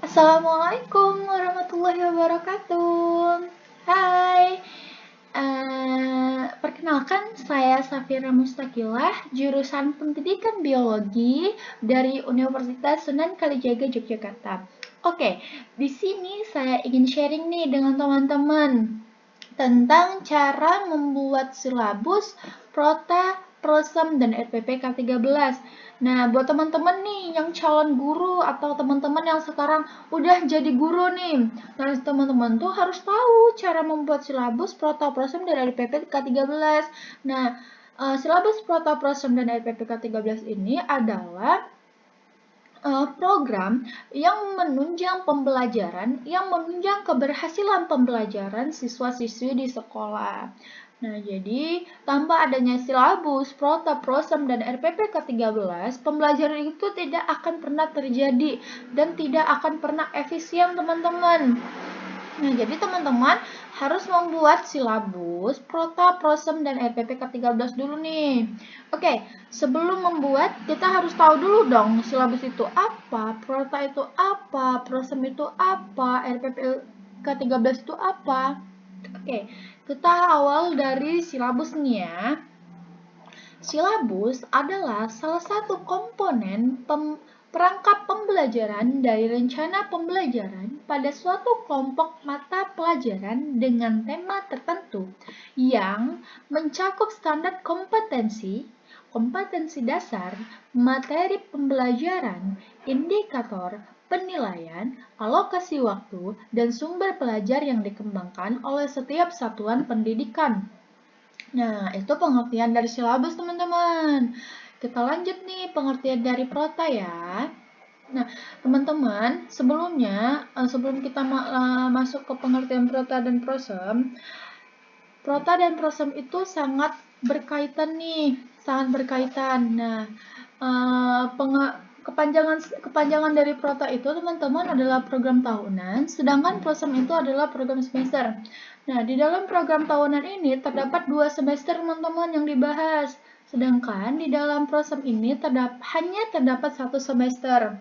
Assalamualaikum warahmatullahi wabarakatuh. Hai, perkenalkan saya Safira Mustaqilah, jurusan Pendidikan Biologi dari Universitas Sunan Kalijaga Yogyakarta. Oke, di sini saya ingin sharing nih dengan teman-teman tentang cara membuat silabus, prota, prosem, dan RPP K13. Nah, buat teman-teman nih yang calon guru atau teman-teman yang sekarang udah jadi guru nih, nah teman-teman tuh harus tahu cara membuat silabus, prota, prosem, dan RPP K13. Nah, silabus, prota, prosem, dan RPP K13 ini adalah program yang menunjang pembelajaran, yang menunjang keberhasilan pembelajaran siswa-siswi di sekolah. Nah, jadi tanpa adanya silabus, prota, prosem, dan RPP ke-13, pembelajaran itu tidak akan pernah terjadi dan tidak akan pernah efisien, teman-teman. Nah, jadi teman-teman harus membuat silabus, prota, prosem, dan RPP ke-13 dulu nih. Oke, sebelum membuat, kita harus tahu dulu dong silabus itu apa, prota itu apa, prosem itu apa, RPP ke-13 itu apa. Oke, kita awal dari silabus nih ya. Silabus adalah salah satu komponen perangkat pembelajaran dari rencana pembelajaran pada suatu kelompok mata pelajaran dengan tema tertentu yang mencakup standar kompetensi, kompetensi dasar, materi pembelajaran, indikator, penilaian, alokasi waktu, dan sumber pelajar yang dikembangkan oleh setiap satuan pendidikan. Nah, itu pengertian dari silabus, teman-teman. Kita lanjut nih, pengertian dari prota ya. Nah, teman-teman, sebelum kita masuk ke pengertian prota dan prosem, itu sangat berkaitan nih, sangat berkaitan. Nah, kepanjangan dari prota itu, teman-teman, adalah program tahunan, sedangkan prosem itu adalah program semester. Nah, di dalam program tahunan ini terdapat 2 semester, teman-teman, yang dibahas. Sedangkan di dalam prosem ini hanya terdapat 1 semester.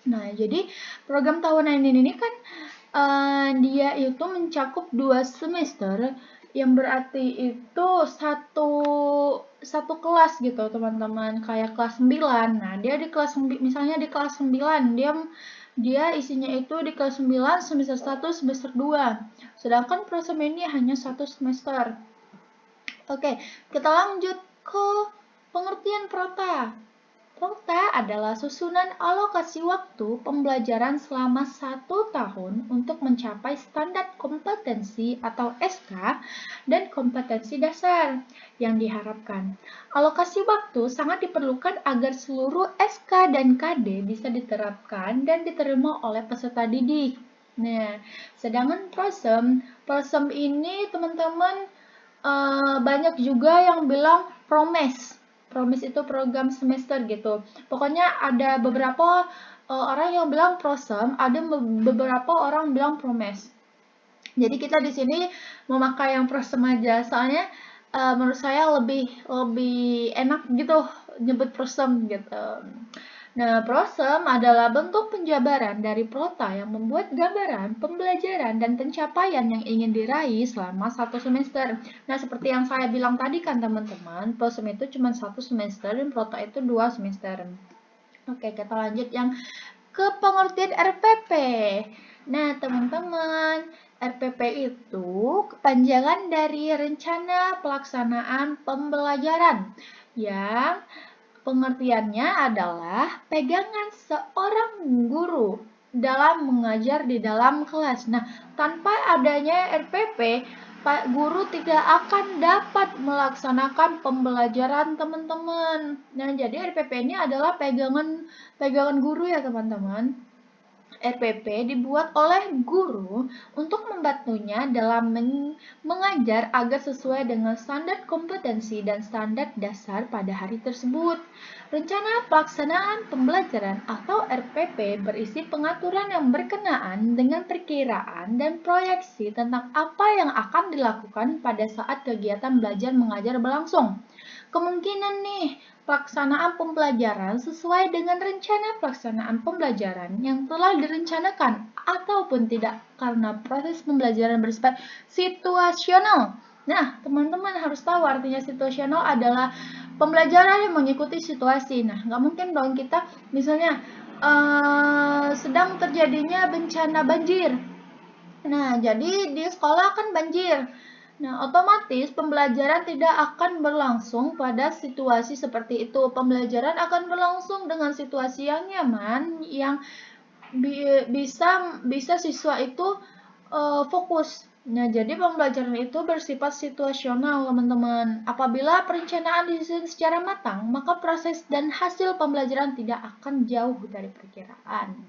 Nah, jadi program tahunan ini kan dia itu mencakup 2 semester, yang berarti itu satu kelas gitu, teman-teman, kayak kelas 9. Nah, dia di kelas misalnya di kelas 9, dia isinya itu di kelas 9 semester 1 semester 2. Sedangkan prosem ini hanya 1 semester. Oke, kita lanjut ke pengertian prota. Prota adalah susunan alokasi waktu pembelajaran selama 1 tahun untuk mencapai standar kompetensi atau SK dan kompetensi dasar yang diharapkan. Alokasi waktu sangat diperlukan agar seluruh SK dan KD bisa diterapkan dan diterima oleh peserta didik. Nah, sedangkan prosem ini teman-teman banyak juga yang bilang promes. Promes itu program semester gitu. Pokoknya ada beberapa orang yang bilang prosem, ada beberapa orang bilang promes. Jadi kita di sini memakai yang prosem aja, soalnya menurut saya lebih enak gitu nyebut prosem gitu. Nah, prosem adalah bentuk penjabaran dari prota yang membuat gambaran pembelajaran dan pencapaian yang ingin diraih selama 1 semester. Nah, seperti yang saya bilang tadi kan teman-teman, prosem itu cuma 1 semester dan prota itu 2 semester. Oke, kita lanjut yang ke pengertian RPP. Nah, teman-teman, RPP itu kepanjangan dari Rencana Pelaksanaan Pembelajaran yang pengertiannya adalah pegangan seorang guru dalam mengajar di dalam kelas. Nah, tanpa adanya RPP, Pak Guru tidak akan dapat melaksanakan pembelajaran teman-teman. Nah, jadi RPP ini adalah pegangan guru ya, teman-teman. RPP dibuat oleh guru untuk membantunya dalam mengajar agar sesuai dengan standar kompetensi dan standar dasar pada hari tersebut. Rencana pelaksanaan pembelajaran atau RPP berisi pengaturan yang berkenaan dengan perkiraan dan proyeksi tentang apa yang akan dilakukan pada saat kegiatan belajar mengajar berlangsung. kemungkinan nih pelaksanaan pembelajaran sesuai dengan rencana pelaksanaan pembelajaran yang telah direncanakan ataupun tidak karena proses pembelajaran bersifat situasional. Nah, teman-teman harus tahu artinya situasional adalah pembelajaran yang mengikuti situasi. Nah, nggak mungkin dong kita misalnya sedang terjadinya bencana banjir. Nah, jadi di sekolah kan banjir. Nah, otomatis pembelajaran tidak akan berlangsung pada situasi seperti itu. Pembelajaran akan berlangsung dengan situasi yang nyaman, yang bisa siswa itu fokus. Nah, jadi pembelajaran itu bersifat situasional, teman-teman. Apabila perencanaan disusun secara matang, maka proses dan hasil pembelajaran tidak akan jauh dari perkiraan.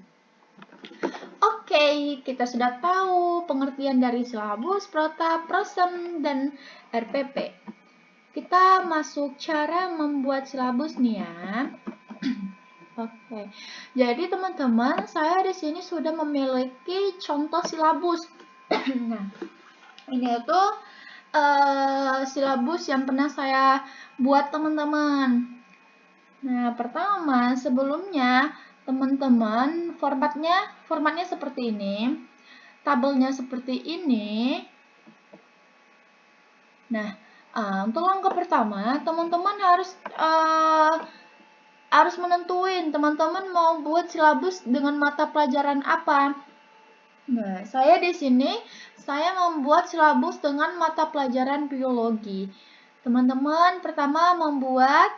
Oke, kita sudah tahu pengertian dari silabus, prota, prosem, dan RPP. Kita masuk cara membuat silabus nih ya. Oke, jadi teman-teman, saya di sini sudah memiliki contoh silabus. Nah, ini itu silabus yang pernah saya buat teman-teman. Nah, pertama, sebelumnya teman-teman formatnya seperti ini, tabelnya seperti ini. Nah, untuk langkah pertama, teman-teman harus menentuin teman-teman mau buat silabus dengan mata pelajaran apa. Nah, saya di sini saya membuat silabus dengan mata pelajaran biologi. Teman-teman pertama membuat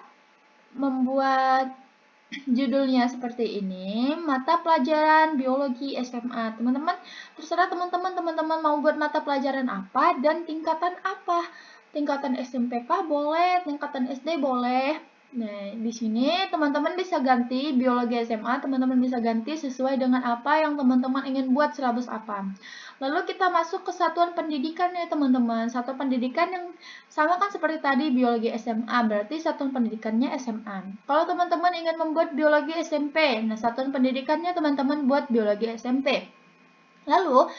judulnya seperti ini, mata pelajaran biologi SMA. Teman-teman, terserah teman-teman mau buat mata pelajaran apa dan tingkatan apa. Tingkatan SMP kah boleh, tingkatan SD boleh. Nah, di sini teman-teman bisa ganti biologi SMA, teman-teman bisa ganti sesuai dengan apa yang teman-teman ingin buat silabus apa. Lalu kita masuk ke satuan pendidikan ya teman-teman. Satuan pendidikan yang sama kan seperti tadi biologi SMA, berarti satuan pendidikannya SMA. Kalau teman-teman ingin membuat biologi SMP, nah satuan pendidikannya teman-teman buat biologi SMP. Lalu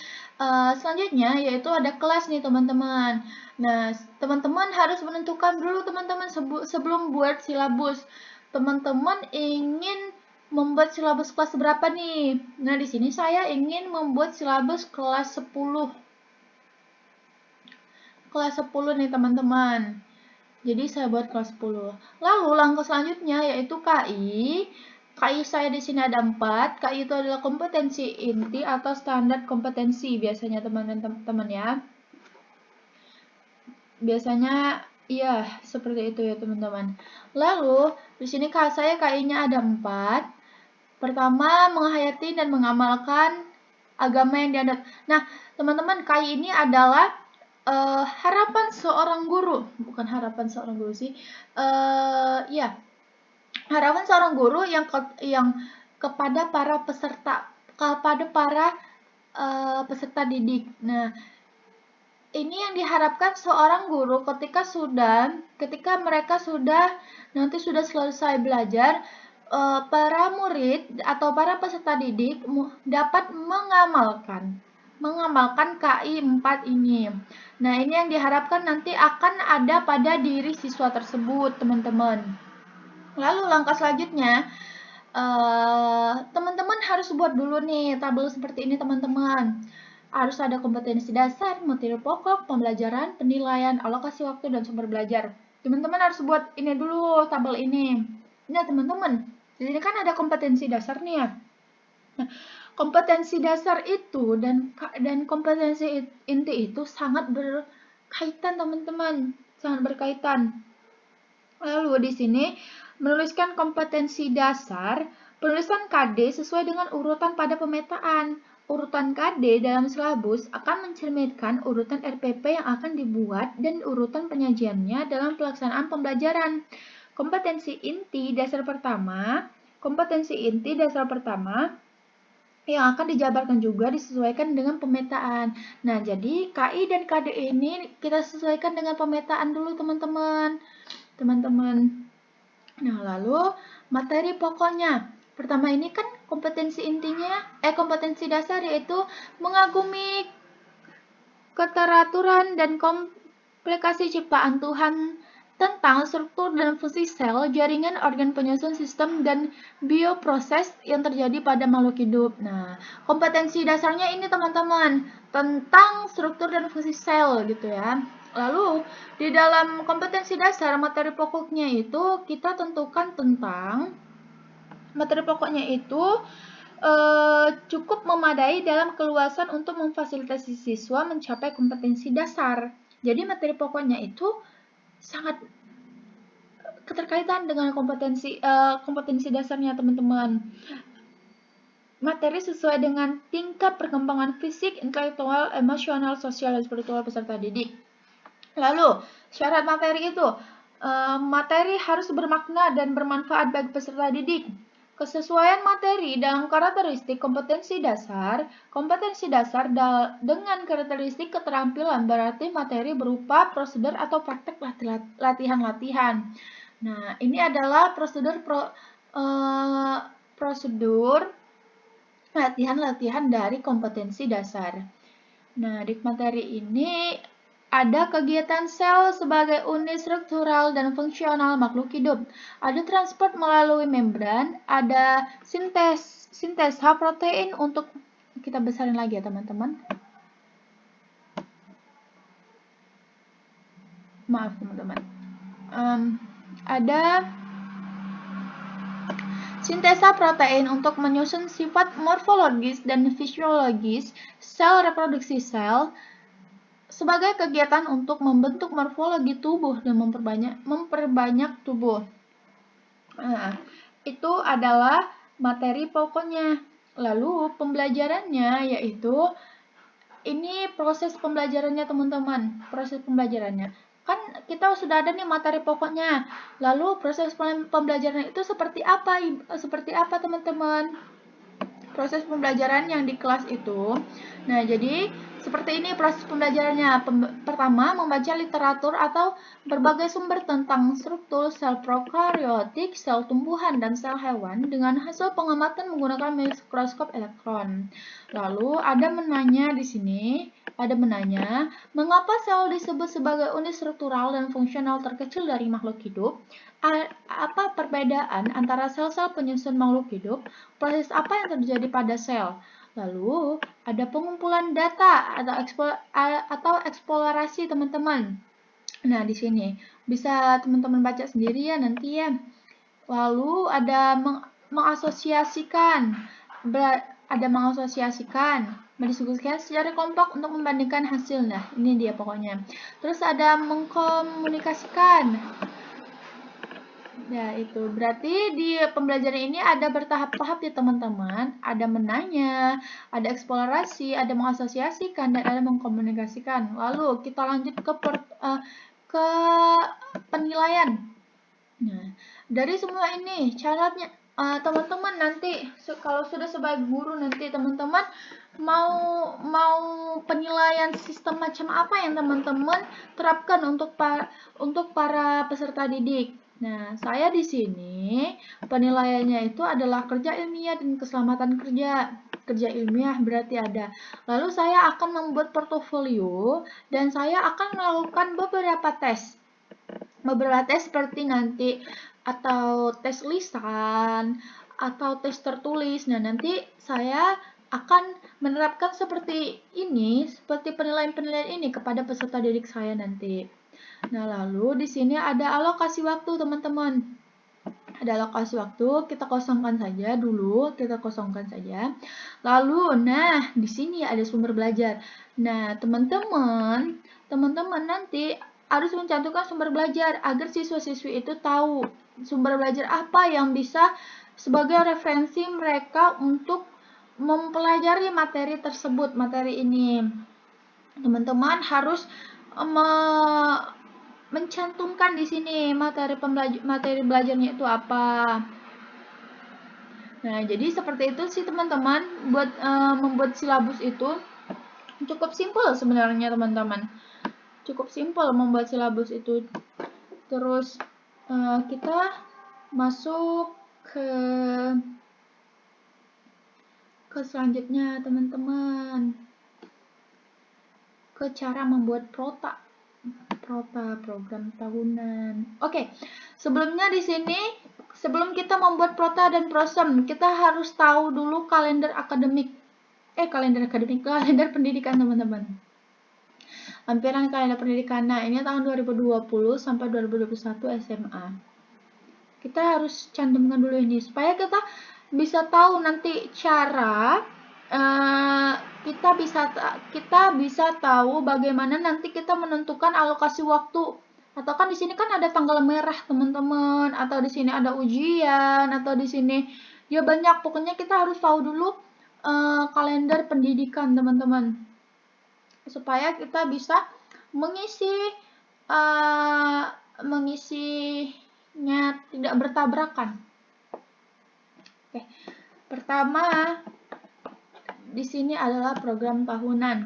selanjutnya yaitu ada kelas nih teman-teman. Nah, teman-teman harus menentukan dulu teman-teman sebelum buat silabus. Teman-teman ingin membuat silabus kelas berapa nih? Nah, di sini saya ingin membuat silabus kelas 10. Kelas 10 nih teman-teman. Jadi saya buat kelas 10. Lalu langkah selanjutnya yaitu KI. KI saya di sini ada 4. KI itu adalah kompetensi inti atau standar kompetensi biasanya teman-teman ya. Biasanya iya seperti itu ya teman-teman. Lalu di sini saya KI-nya ada 4. Pertama, menghayati dan mengamalkan agama yang dianut. Nah, teman-teman, KI ini adalah harapan seorang guru, bukan harapan seorang guru sih. Ya, harapan seorang guru yang kepada para peserta peserta didik. Nah, ini yang diharapkan seorang guru ketika mereka nanti sudah selesai belajar, para murid atau para peserta didik dapat mengamalkan KI 4 ini. Nah, ini yang diharapkan nanti akan ada pada diri siswa tersebut, teman-teman. Lalu langkah selanjutnya, teman-teman harus buat dulu nih tabel seperti ini, teman-teman. Harus ada kompetensi dasar, materi pokok, pembelajaran, penilaian, alokasi waktu, dan sumber belajar. Teman-teman harus buat ini dulu, tabel ini. Nah, teman-teman, di sini kan ada kompetensi dasar nih ya. Nah, kompetensi dasar itu dan kompetensi inti itu sangat berkaitan, teman-teman. Sangat berkaitan. Lalu di sini menuliskan kompetensi dasar, penulisan KD sesuai dengan urutan pada pemetaan. Urutan KD dalam silabus akan mencerminkan urutan RPP yang akan dibuat dan urutan penyajiannya dalam pelaksanaan pembelajaran. Kompetensi inti dasar pertama yang akan dijabarkan juga disesuaikan dengan pemetaan. Nah, jadi KI dan KD ini kita sesuaikan dengan pemetaan dulu, teman-teman. Nah, lalu materi pokoknya. Pertama ini kan kompetensi dasar yaitu mengagumi keteraturan dan komplikasi ciptaan Tuhan tentang struktur dan fungsi sel, jaringan organ penyusun sistem, dan bioproses yang terjadi pada makhluk hidup. Nah, kompetensi dasarnya ini teman-teman, tentang struktur dan fungsi sel gitu ya. Lalu, di dalam kompetensi dasar materi pokoknya itu kita tentukan tentang materi pokoknya itu cukup memadai dalam keluasan untuk memfasilitasi siswa mencapai kompetensi dasar. Jadi materi pokoknya itu sangat keterkaitan dengan kompetensi dasarnya teman-teman. Materi sesuai dengan tingkat perkembangan fisik, intelektual, emosional, sosial, dan spiritual peserta didik. Lalu, syarat materi itu, materi harus bermakna dan bermanfaat bagi peserta didik. Kesesuaian materi dalam karakteristik kompetensi dasar dengan karakteristik keterampilan berarti materi berupa prosedur atau praktek latihan-latihan. Nah, ini adalah prosedur latihan-latihan dari kompetensi dasar. Nah, di materi ini ada kegiatan sel sebagai unit struktural dan fungsional makhluk hidup. Ada transport melalui membran, ada sintesa protein untuk kita besarin lagi ya teman-teman. Maaf teman-teman. Ada sintesa protein untuk menyusun sifat morfologis dan fisiologis sel reproduksi sel sebagai kegiatan untuk membentuk morfologi tubuh dan memperbanyak tubuh. Nah, itu adalah materi pokoknya. Lalu pembelajarannya yaitu ini proses pembelajarannya teman-teman. Proses pembelajarannya. Kan kita sudah ada nih materi pokoknya. Lalu proses pembelajaran itu seperti apa? Seperti apa teman-teman? Proses pembelajaran yang di kelas itu. Nah, jadi seperti ini proses pembelajarannya. Pertama, membaca literatur atau berbagai sumber tentang struktur sel prokaryotik, sel tumbuhan, dan sel hewan dengan hasil pengamatan menggunakan mikroskop elektron. Lalu ada menanya di sini, mengapa sel disebut sebagai unit struktural dan fungsional terkecil dari makhluk hidup? Apa perbedaan antara sel-sel penyusun makhluk hidup? Proses apa yang terjadi pada sel? Lalu, ada pengumpulan data atau eksplorasi teman-teman. Nah, di sini bisa teman-teman baca sendiri ya nanti ya. Lalu ada mengasosiasikan, mendiskusikan secara kelompok untuk membandingkan hasil. Nah, ini dia pokoknya. Terus ada mengkomunikasikan. Ya, itu berarti di pembelajaran ini ada bertahap-tahap ya teman-teman. Ada menanya, ada eksplorasi, ada mengasosiasikan, dan ada mengkomunikasikan. Lalu kita lanjut ke penilaian. Nah, dari semua ini syaratnya teman-teman nanti kalau sudah sebagai guru nanti teman-teman mau penilaian sistem macam apa yang teman-teman terapkan untuk para peserta didik. Nah, saya di sini penilaiannya itu adalah kerja ilmiah dan keselamatan kerja. Kerja ilmiah berarti ada. Lalu saya akan membuat portofolio dan saya akan melakukan beberapa tes. Beberapa tes seperti nanti atau tes lisan atau tes tertulis. Nah, nanti saya akan menerapkan seperti penilaian-penilaian ini kepada peserta didik saya nanti. Nah, lalu di sini ada alokasi waktu, teman-teman. Ada alokasi waktu, kita kosongkan saja dulu, Lalu, nah, di sini ada sumber belajar. Nah, teman-teman nanti harus mencantumkan sumber belajar agar siswa-siswi itu tahu sumber belajar apa yang bisa sebagai referensi mereka untuk mempelajari materi tersebut, materi ini. Teman-teman harus mencantumkan di sini materi belajarnya itu apa. Nah, jadi seperti itu sih teman-teman buat membuat silabus itu cukup simpel sebenarnya teman-teman. Cukup simpel membuat silabus itu. Terus kita masuk ke selanjutnya teman-teman. Ke cara membuat prota. Prota, program tahunan. Oke, sebelumnya di sini, sebelum kita membuat prota dan prosem, kita harus tahu dulu kalender akademik. Kalender pendidikan teman-teman. Lampiran kalender pendidikan. Nah, ini tahun 2020 sampai 2021 SMA. Kita harus cantumkan dulu ini supaya kita bisa tahu nanti cara kita bisa tahu bagaimana nanti kita menentukan alokasi waktu. Atau kan di sini kan ada tanggal merah teman-teman, atau di sini ada ujian, atau di sini ya banyak. Pokoknya kita harus tahu dulu kalender pendidikan teman-teman, supaya kita bisa mengisinya tidak bertabrakan. Oke, pertama di sini adalah program tahunan.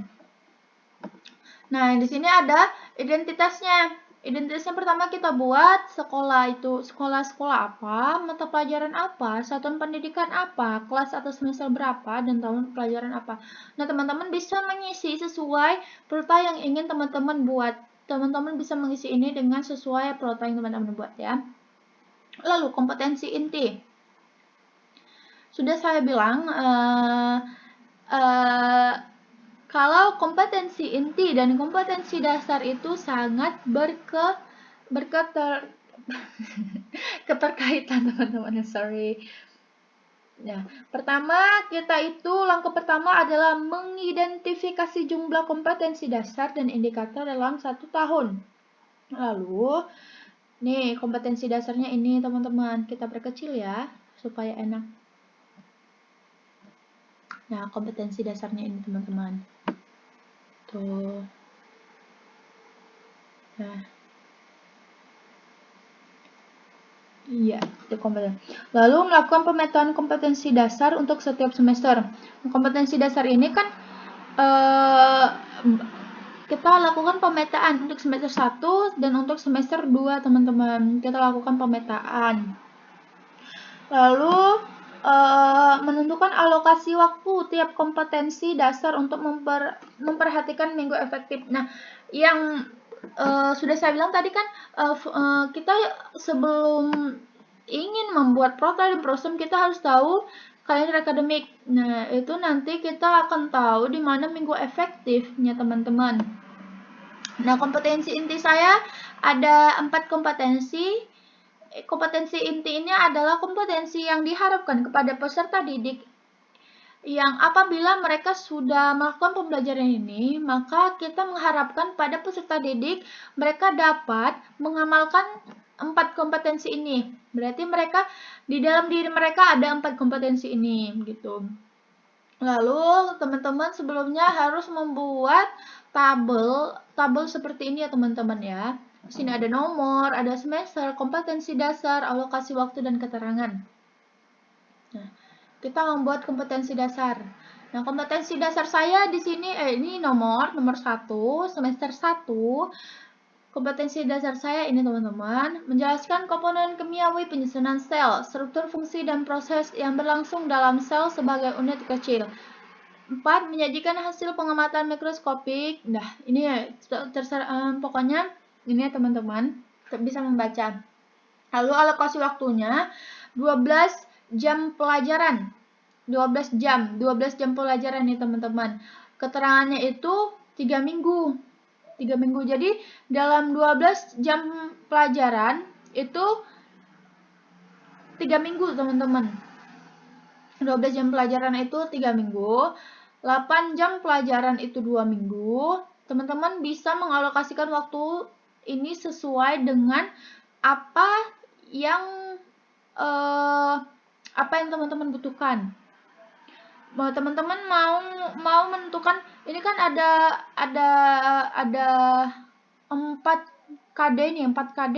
Nah, di sini ada identitasnya. Identitasnya pertama kita buat sekolah itu sekolah apa, mata pelajaran apa, satuan pendidikan apa, kelas atau semester berapa, dan tahun pelajaran apa. Nah, teman-teman bisa mengisi sesuai prota yang ingin teman-teman buat. Teman-teman bisa mengisi ini dengan sesuai prota yang teman-teman buat ya. Lalu kompetensi inti. Sudah saya bilang kalau kompetensi inti dan kompetensi dasar itu sangat keterkaitan teman-teman. Sorry. Nah, pertama langkah pertama adalah mengidentifikasi jumlah kompetensi dasar dan indikator dalam 1 tahun. Lalu, nih kompetensi dasarnya ini teman-teman, kita perkecil ya supaya enak. Nah, kompetensi dasarnya ini teman-teman. Tuh. Nah. Iya, itu kompetensi. Lalu melakukan pemetaan kompetensi dasar untuk setiap semester. Kompetensi dasar ini kan kita lakukan pemetaan untuk semester 1 dan untuk semester 2, teman-teman. Kita lakukan pemetaan. Lalu menentukan alokasi waktu tiap kompetensi dasar untuk memperhatikan minggu efektif. Nah, yang sudah saya bilang tadi kan kita sebelum ingin membuat prota dan prosem kita harus tahu kalender akademik. Nah, itu nanti kita akan tahu di mana minggu efektifnya teman-teman. Nah, kompetensi inti saya ada 4 kompetensi. Kompetensi inti ini adalah kompetensi yang diharapkan kepada peserta didik yang apabila mereka sudah melakukan pembelajaran ini, maka kita mengharapkan pada peserta didik mereka dapat mengamalkan 4 kompetensi ini. Berarti mereka di dalam diri mereka ada 4 kompetensi ini gitu. Lalu teman-teman sebelumnya harus membuat tabel seperti ini ya teman-teman ya. Di sini ada nomor, ada semester, kompetensi dasar, alokasi waktu, dan keterangan. Nah, kita membuat kompetensi dasar. Nah, kompetensi dasar saya di sini ini nomor 1, semester 1. Kompetensi dasar saya ini teman-teman, menjelaskan komponen kimiawi penyusunan sel, struktur fungsi dan proses yang berlangsung dalam sel sebagai unit kecil. 4. Menyajikan hasil pengamatan mikroskopik. Nah, ini terserah pokoknya ini ya teman-teman, bisa membaca. Lalu alokasi waktunya 12 jam pelajaran. 12 jam pelajaran nih teman-teman. Keterangannya itu 3 minggu. 3 minggu. Jadi dalam 12 jam pelajaran itu 3 minggu teman-teman. 12 jam pelajaran itu 3 minggu. 8 jam pelajaran itu 2 minggu. Teman-teman bisa mengalokasikan waktu ini sesuai dengan apa yang teman-teman butuhkan. Teman-teman mau menentukan ini kan ada 4 KD nih, 4 KD.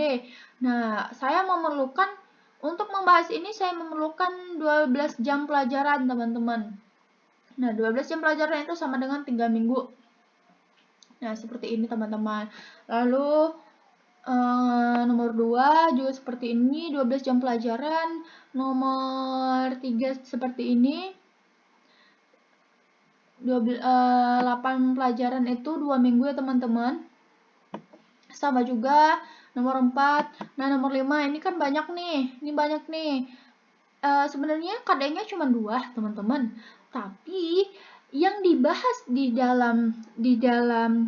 Nah, saya memerlukan untuk membahas ini saya memerlukan 12 jam pelajaran, teman-teman. Nah, 12 jam pelajaran itu sama dengan 3 minggu. Nah, seperti ini, teman-teman. Lalu nomor 2 juga seperti ini, 12 jam pelajaran. Nomor 3 seperti ini. 8 pelajaran itu 2 minggu ya teman-teman. Sama juga nomor 4. Nah, nomor 5 ini kan banyak nih. Ini banyak nih. Sebenarnya KD-nya cuma 2, teman-teman. Tapi yang dibahas di dalam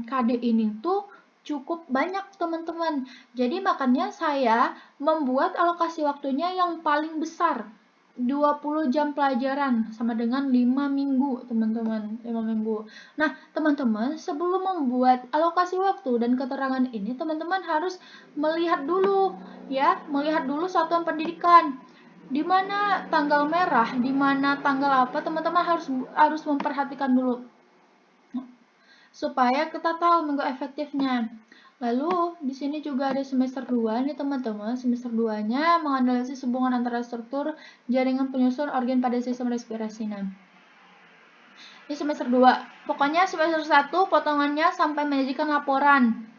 KD ini tuh cukup banyak, teman-teman. Jadi makanya saya membuat alokasi waktunya yang paling besar. 20 jam pelajaran sama dengan 5 minggu, teman-teman. 5 minggu. Nah, teman-teman, sebelum membuat alokasi waktu dan keterangan ini, teman-teman harus melihat dulu satuan pendidikan. Di mana tanggal merah, di mana tanggal apa, teman-teman harus memperhatikan dulu supaya kita tahu minggu efektifnya. Lalu di sini juga ada semester 2 nih, teman-teman. Semester 2-nya menganalisis hubungan antara struktur jaringan penyusun organ pada sistem respirasi. Nah, ini semester 2. Pokoknya semester 1 potongannya sampai menyajikan laporan.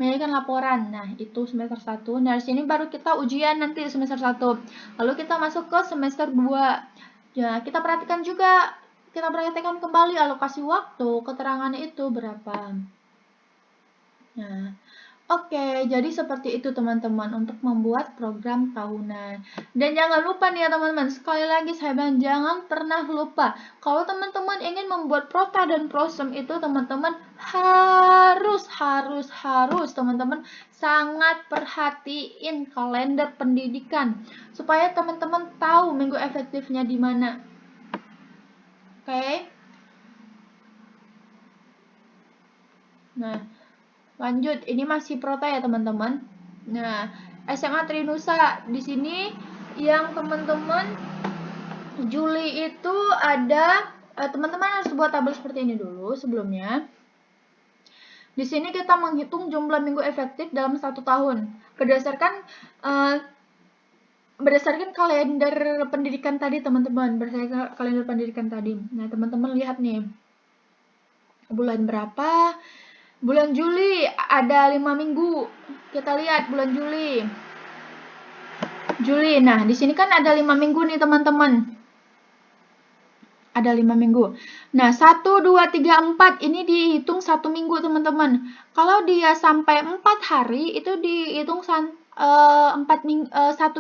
Nah, itu semester 1. Nah, di sini baru kita ujian nanti semester 1. Lalu kita masuk ke semester 2. Ya, kita perhatikan kembali alokasi waktu, keterangannya itu berapa. Nah, oke, jadi seperti itu teman-teman untuk membuat program tahunan. Dan jangan lupa nih ya teman-teman, sekali lagi saya bilang jangan pernah lupa. Kalau teman-teman ingin membuat prota dan prosem itu teman-teman harus teman-teman sangat perhatiin kalender pendidikan supaya teman-teman tahu minggu efektifnya di mana. Oke. Nah, lanjut, ini masih prota ya teman-teman. Nah, SMA Trinusa di sini yang teman-teman Juli itu ada teman-teman harus buat tabel seperti ini dulu sebelumnya. Di sini kita menghitung jumlah minggu efektif dalam 1 tahun berdasarkan kalender pendidikan tadi teman-teman, Nah, teman-teman lihat nih bulan berapa. Bulan Juli ada 5 minggu. Kita lihat bulan Juli. Nah, di sini kan ada 5 minggu nih, teman-teman. Ada 5 minggu. Nah, 1, 2, 3, 4 ini dihitung 1 minggu, teman-teman. Kalau dia sampai 4 hari, itu dihitung 1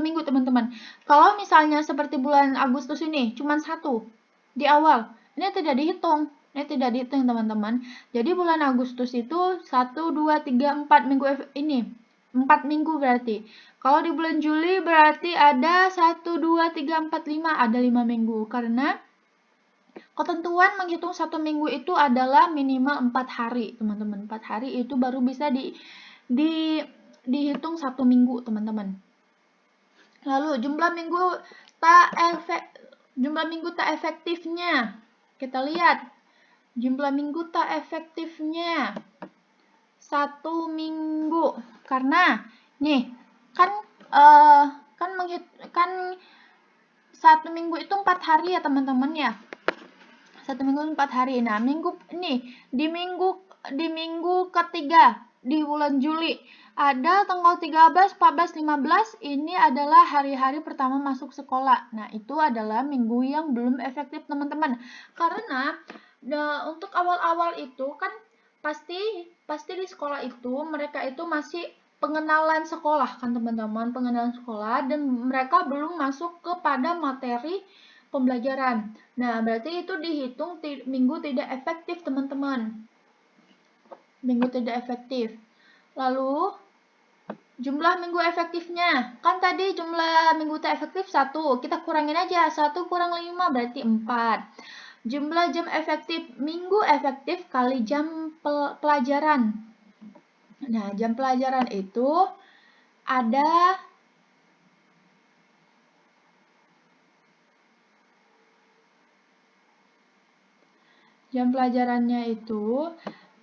minggu, teman-teman. Kalau misalnya seperti bulan Agustus ini, cuma 1 di awal. Ini tidak dihitung. Teman-teman. Jadi bulan Agustus itu 1, 2, 3, 4 minggu ini. 4 minggu berarti. Kalau di bulan Juli berarti ada 1, 2, 3, 4, 5. Ada 5 minggu. Karena ketentuan menghitung 1 minggu itu adalah minimal 4 hari, teman-teman. 4 hari itu baru bisa dihitung 1 minggu, teman-teman. Lalu jumlah minggu tak efektifnya. Kita lihat. Jumlah minggu tak efektifnya 1 minggu. Karena nih, kan 1 minggu itu 4 hari ya, teman-teman ya. 1 minggu 4 hari. Nah, di minggu ketiga di bulan Juli ada tanggal 13, 14, 15 ini adalah hari-hari pertama masuk sekolah. Nah, itu adalah minggu yang belum efektif, teman-teman. Karena untuk awal-awal itu kan pasti di sekolah itu mereka itu masih pengenalan sekolah kan, teman-teman, dan mereka belum masuk kepada materi pembelajaran. Nah, berarti itu dihitung minggu tidak efektif, teman-teman. Minggu tidak efektif. Lalu jumlah minggu efektifnya. Kan tadi jumlah minggu tak efektif 1. Kita kurangin aja. 1 kurang 5 berarti 4. Jumlah jam efektif minggu efektif kali jam pelajaran. Nah, jam pelajaran itu ada jam pelajarannya itu.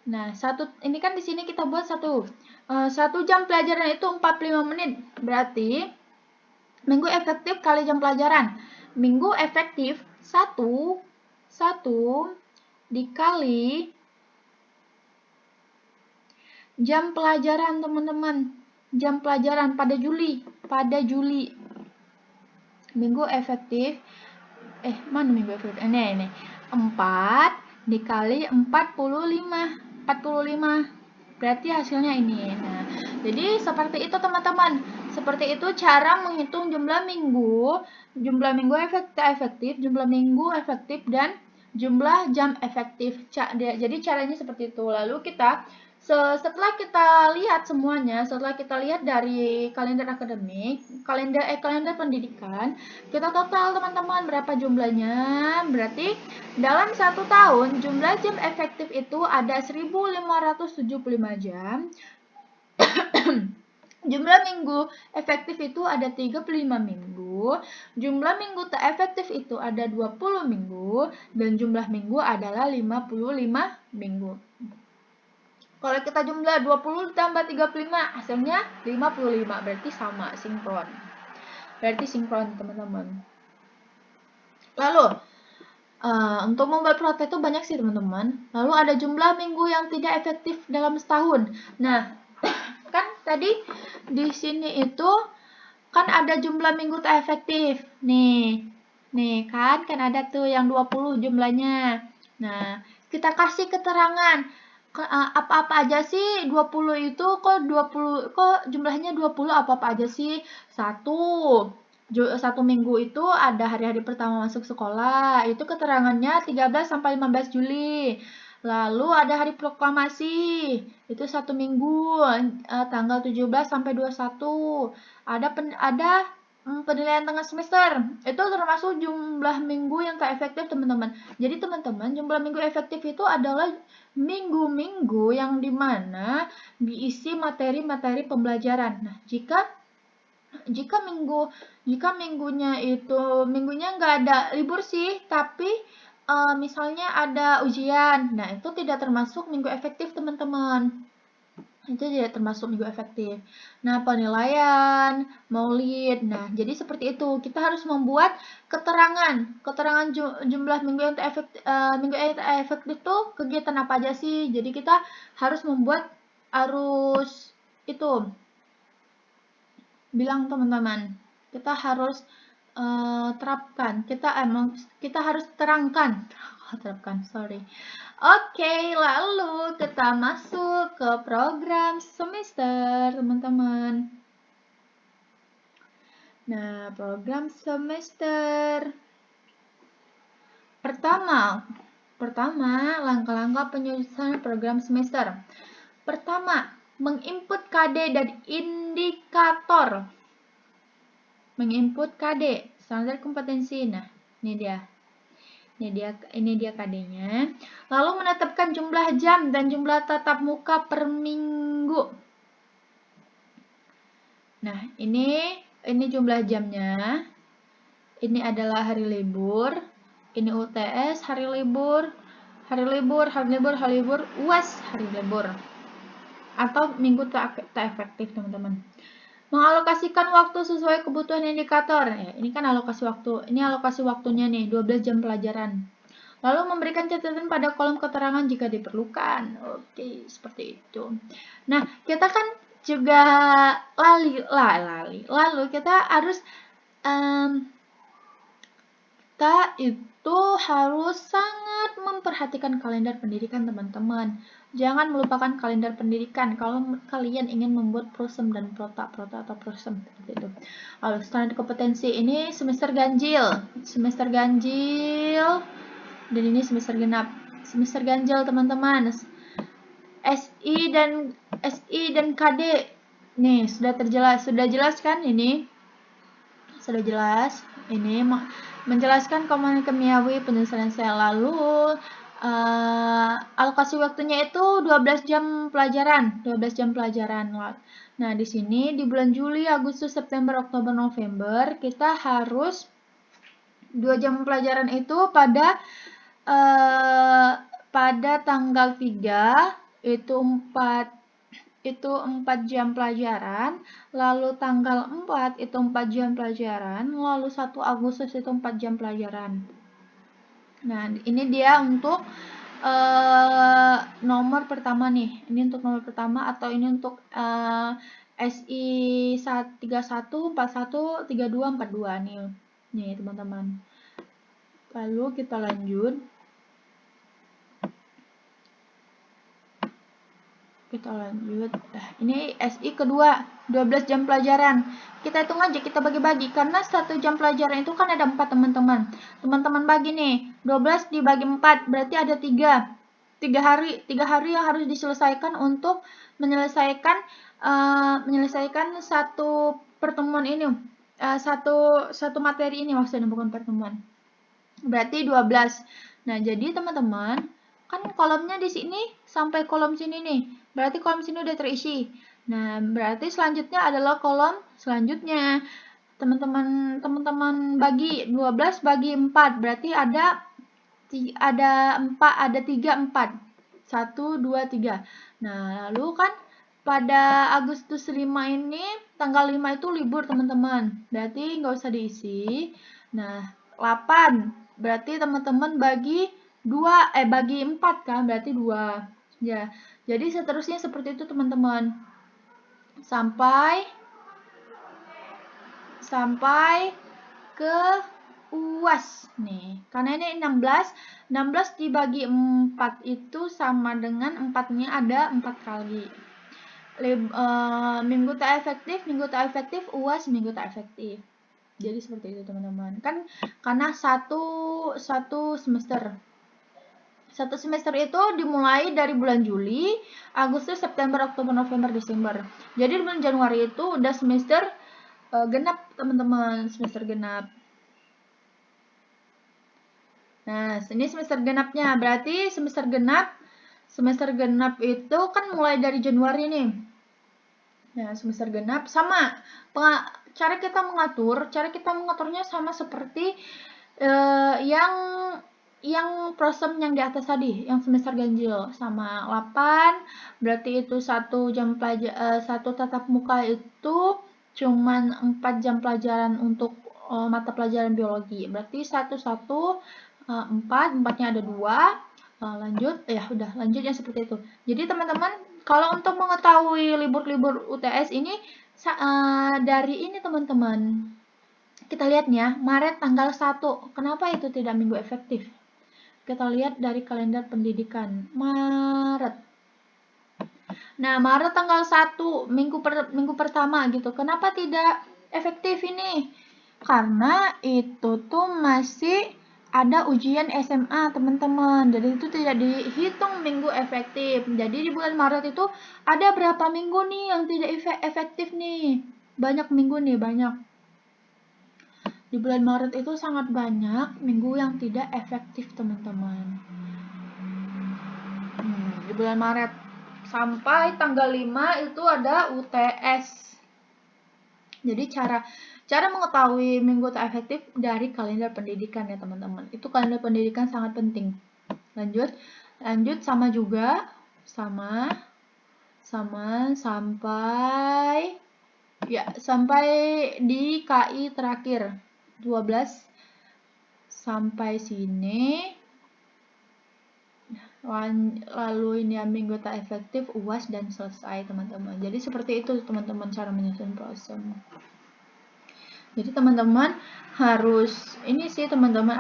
Nah, ini kan di sini kita buat 1 jam pelajaran itu 45 menit. Berarti minggu efektif kali jam pelajaran. Minggu efektif 1 dikali jam pelajaran, teman-teman. Jam pelajaran pada Juli. Minggu efektif mana minggu efektif? Ini 4 dikali 45. Berarti hasilnya ini. Nah, Jadi seperti itu teman-teman. Seperti itu cara menghitung jumlah minggu efektif, jumlah minggu efektif dan jumlah jam efektif. Jadi caranya seperti itu. Lalu kita setelah kita lihat semuanya, setelah kita lihat dari kalender akademik, kalender pendidikan, kita total teman-teman berapa jumlahnya. Berarti dalam 1 tahun jumlah jam efektif itu ada 1575 jam. Jumlah minggu efektif itu ada 35 minggu, jumlah minggu tak efektif itu ada 20 minggu, dan jumlah minggu adalah 55 minggu. Kalau kita jumlah 20 tambah 35, hasilnya 55, berarti sama, sinkron. Berarti sinkron, teman-teman. Lalu, untuk membuat plot itu banyak sih, teman-teman. Lalu ada jumlah minggu yang tidak efektif dalam setahun. Nah, kan tadi di sini itu kan ada jumlah minggu tak efektif. Nih kan ada tuh yang 20 jumlahnya. Nah, kita kasih keterangan apa-apa aja sih 20 itu, kok jumlahnya 20 apa-apa aja sih. Satu minggu itu ada hari-hari pertama masuk sekolah, itu keterangannya 13 sampai 15 Juli. Lalu ada hari proklamasi, itu 1 minggu, tanggal 17 sampai 21. Ada penilaian tengah semester, itu termasuk jumlah minggu yang tak efektif, teman-teman. Jadi teman-teman, jumlah minggu efektif itu adalah minggu-minggu yang dimana diisi materi-materi pembelajaran. Nah, jika minggunya nggak ada libur sih, tapi misalnya ada ujian, nah itu tidak termasuk minggu efektif, teman-teman. Itu tidak termasuk minggu efektif. Nah, penilaian, maulid. Nah, jadi seperti itu. Kita harus membuat keterangan jumlah minggu yang efektif itu kegiatan apa aja sih. Jadi kita harus bilang teman-teman. Kita harus terapkan. Kita harus terangkan. Oke, lalu kita masuk ke program semester, teman-teman. Nah, program semester. Pertama, langkah-langkah penyusunan program semester. Pertama, menginput KD dan indikator. Menginput KD, standar kompetensi. Nah, ini dia KD-nya. Lalu menetapkan jumlah jam dan jumlah tatap muka per minggu. Nah, ini jumlah jamnya. Ini adalah hari libur. Ini UTS, hari libur, UAS, hari libur. Atau minggu tak efektif, teman-teman. Mengalokasikan waktu sesuai kebutuhan indikator. Ya, ini kan alokasi waktu. Ini alokasi waktunya nih, 12 jam pelajaran. Lalu memberikan catatan pada kolom keterangan jika diperlukan. Oke, seperti itu. Nah, kita kan juga Lalu kita harus sangat memperhatikan kalender pendidikan, teman-teman. Jangan melupakan kalender pendidikan kalau kalian ingin membuat prosem dan prota atau prosem seperti itu. Lalu standar kompetensi ini semester ganjil, dan ini semester genap. Semester ganjil, teman-teman. SI dan KD. Nih, sudah jelas kan ini? Sudah jelas. Ini menjelaskan komponen kimiawi penyusunan sel. Lalu alokasi waktunya itu 12 jam pelajaran. Nah, di sini di bulan Juli, Agustus, September, Oktober, November kita harus 2 jam pelajaran itu pada tanggal 3 itu 4 jam pelajaran, lalu tanggal 4 itu 4 jam pelajaran, lalu 1 Agustus itu 4 jam pelajaran. Nah, ini dia untuk nomor pertama nih. Ini untuk nomor pertama, atau ini untuk SI 31, 41, 32, 42 nih. Nih, teman-teman. Lalu kita lanjut. Kita lanjut. Ini SI kedua, 12 jam pelajaran. Kita hitung aja, kita bagi-bagi. Karena 1 jam pelajaran itu kan ada 4 teman-teman. Teman-teman bagi nih, 12 dibagi 4, berarti ada 3. 3 hari yang harus diselesaikan untuk menyelesaikan satu pertemuan ini. Satu materi ini maksudnya, bukan pertemuan. Berarti 12. Nah, jadi teman-teman, kan kolomnya di sini sampai kolom sini nih. Berarti kolom sini udah terisi. Nah, berarti selanjutnya adalah kolom selanjutnya. Teman-teman bagi 12 bagi 4. Berarti ada 4, ada 3, 4. 1, 2, 3. Nah, lalu kan pada Agustus 5 ini, tanggal 5 itu libur teman-teman. Berarti nggak usah diisi. Nah, 8. Berarti teman-teman bagi 4 kan, berarti 2. Ya. Jadi seterusnya seperti itu teman-teman. Sampai ke UAS nih. Karena ini 16 dibagi 4 itu sama dengan 4-nya ada 4 kali. Minggu tak efektif, UAS minggu tak efektif. Jadi seperti itu teman-teman. Kan karena satu semester. Satu semester itu dimulai dari bulan Juli, Agustus, September, Oktober, November, Desember. Jadi di bulan Januari itu udah semester genap teman-teman, semester genap. Nah, ini semester genapnya. Berarti semester genap itu kan mulai dari Januari nih. Nah, semester genap sama cara kita mengaturnya sama seperti yang prosem yang di atas tadi, yang semester ganjil, sama 8. Berarti itu 1 jam satu tatap muka itu cuman 4 jam pelajaran untuk mata pelajaran biologi. Berarti 4, 4-nya ada 2. Lanjut, udah lanjutnya seperti itu. Jadi teman-teman, kalau untuk mengetahui libur-libur UTS ini dari ini teman-teman, kita lihat ya, Maret tanggal 1. Kenapa itu tidak minggu efektif? Kita lihat dari kalender pendidikan. Maret. Nah, Maret tanggal 1, minggu pertama gitu. Kenapa tidak efektif ini? Karena itu tuh masih ada ujian SMA teman-teman, jadi itu tidak dihitung minggu efektif. Jadi di bulan Maret itu ada berapa minggu nih yang tidak efektif nih? Banyak minggu nih, banyak. Di bulan Maret itu sangat banyak minggu yang tidak efektif teman-teman. Di bulan Maret sampai tanggal 5 itu ada UTS. Jadi cara mengetahui minggu tak efektif dari kalender pendidikan ya teman-teman. Itu kalender pendidikan sangat penting. Lanjut sama juga sampai di KI terakhir 12 sampai sini. Lalu ini minggu tak efektif, UAS, dan selesai teman-teman. Jadi seperti itu teman-teman cara menyusun prosem. Jadi teman-teman harus ini sih teman-teman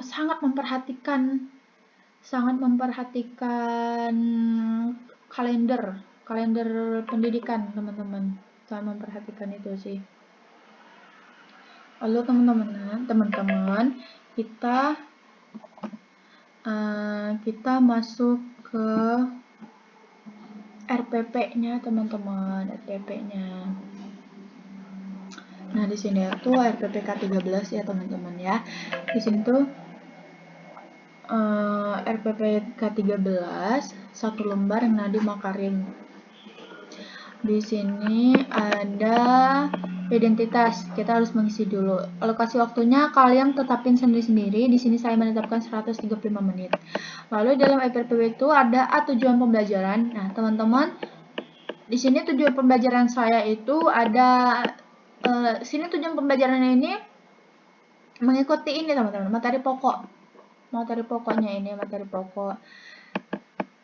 sangat memperhatikan kalender pendidikan teman-teman. Sangat memperhatikan itu sih. Lalu teman-teman kita masuk ke RPP-nya teman-teman, RPP-nya. Nah, di sini tuh RPP K13 ya teman-teman ya. Di sini tuh RPP K13 satu lembar Nadiem Makarim. Di sini ada identitas, kita harus mengisi dulu. Alokasi waktunya kalian tetapin sendiri-sendiri. Di sini saya menetapkan 135 menit. Lalu dalam RPP itu ada tujuan pembelajaran. Nah, teman-teman, di sini tujuan pembelajaran saya itu ada sini tujuan pembelajarannya ini mengikuti ini teman-teman, materi pokoknya ini materi pokok.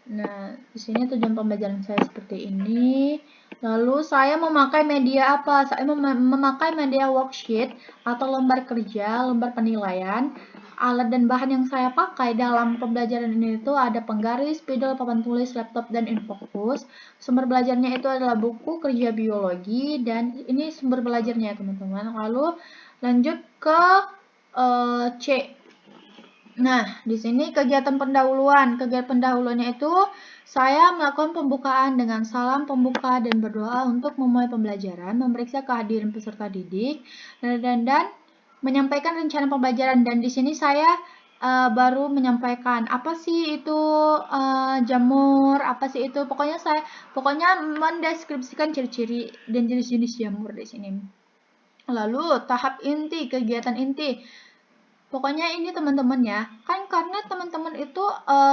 Nah, di sini tujuan pembelajaran saya seperti ini. Lalu saya memakai media apa? Saya memakai media worksheet atau lembar kerja, lembar penilaian alat dan bahan yang saya pakai dalam pembelajaran ini itu ada penggaris, spidol, papan tulis, laptop, dan infocus. Sumber belajarnya itu adalah buku kerja biologi, dan ini sumber belajarnya teman-teman. Lalu lanjut ke C. Nah, di sini kegiatan pendahuluan. Kegiatan pendahuluannya itu saya melakukan pembukaan dengan salam pembuka dan berdoa untuk memulai pembelajaran, memeriksa kehadiran peserta didik, dan menyampaikan rencana pembelajaran. Dan di sini saya baru menyampaikan apa sih itu jamur, apa sih itu. Pokoknya mendeskripsikan ciri-ciri dan jenis-jenis jamur di sini. Lalu tahap inti, kegiatan inti. Pokoknya ini teman-teman ya, kan karena teman-teman itu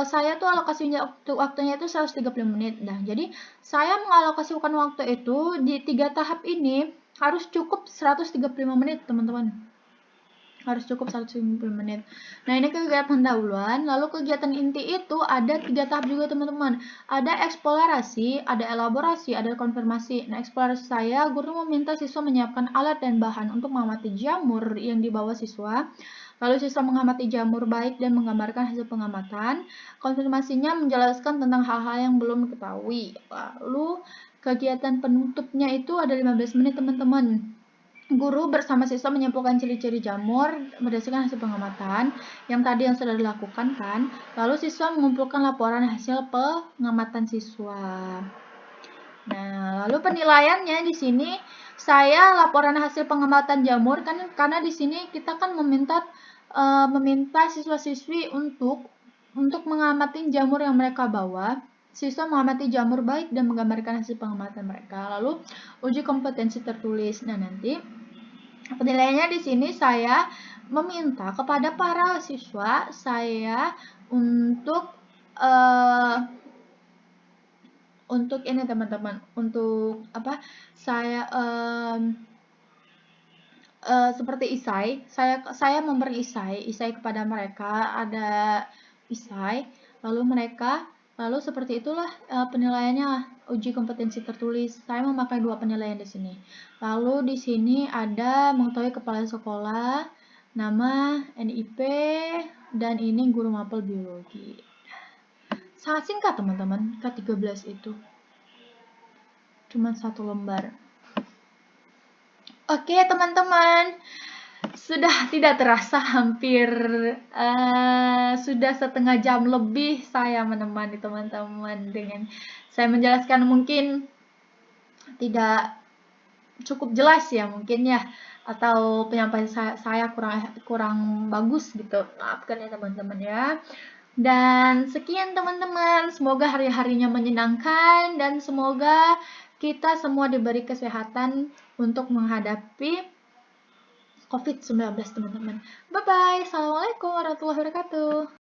saya tuh alokasinya waktunya itu 130 menit. Nah, jadi saya mengalokasikan waktu itu di 3 tahap ini harus cukup 135 menit, teman-teman. Harus cukup 150 menit. Nah, ini kegiatan pendahuluan. Lalu kegiatan inti itu ada 3 tahap juga, teman-teman. Ada eksplorasi, ada elaborasi, ada konfirmasi. Nah, eksplorasi saya, guru meminta siswa menyiapkan alat dan bahan untuk mengamati jamur yang dibawa siswa. Lalu siswa mengamati jamur baik dan menggambarkan hasil pengamatan. Konfirmasinya menjelaskan tentang hal-hal yang belum diketahui. Lalu kegiatan penutupnya itu ada 15 menit, teman-teman. Guru bersama siswa menyimpulkan ciri-ciri jamur berdasarkan hasil pengamatan yang tadi yang sudah dilakukan kan. Lalu siswa mengumpulkan laporan hasil pengamatan siswa. Nah, lalu penilaiannya di sini saya laporan hasil pengamatan jamur kan, karena di sini kita kan meminta siswa-siswi untuk mengamati jamur yang mereka bawa. Siswa mengamati jamur baik dan menggambarkan hasil pengamatan mereka. Lalu uji kompetensi tertulis. Nah, nanti penilaiannya di sini saya meminta kepada para siswa saya untuk ini teman-teman, untuk apa? Saya seperti isai, saya memberi isai kepada mereka, ada isai, lalu seperti itulah penilaiannya, uji kompetensi tertulis. Saya memakai 2 penilaian di sini. Lalu di sini ada mengetahui kepala sekolah, nama, NIP, dan ini guru mapel biologi. Sangat singkat teman-teman, K13 itu. Cuma 1 lembar. Oke teman-teman, sudah tidak terasa hampir sudah setengah jam lebih saya menemani teman-teman dengan saya menjelaskan, mungkin tidak cukup jelas ya mungkin ya, atau penyampaian saya kurang bagus gitu, maafkan ya teman-teman ya. Dan sekian teman-teman, semoga hari-harinya menyenangkan dan semoga kita semua diberi kesehatan untuk menghadapi COVID-19 teman-teman. Bye-bye. Assalamualaikum warahmatullahi wabarakatuh.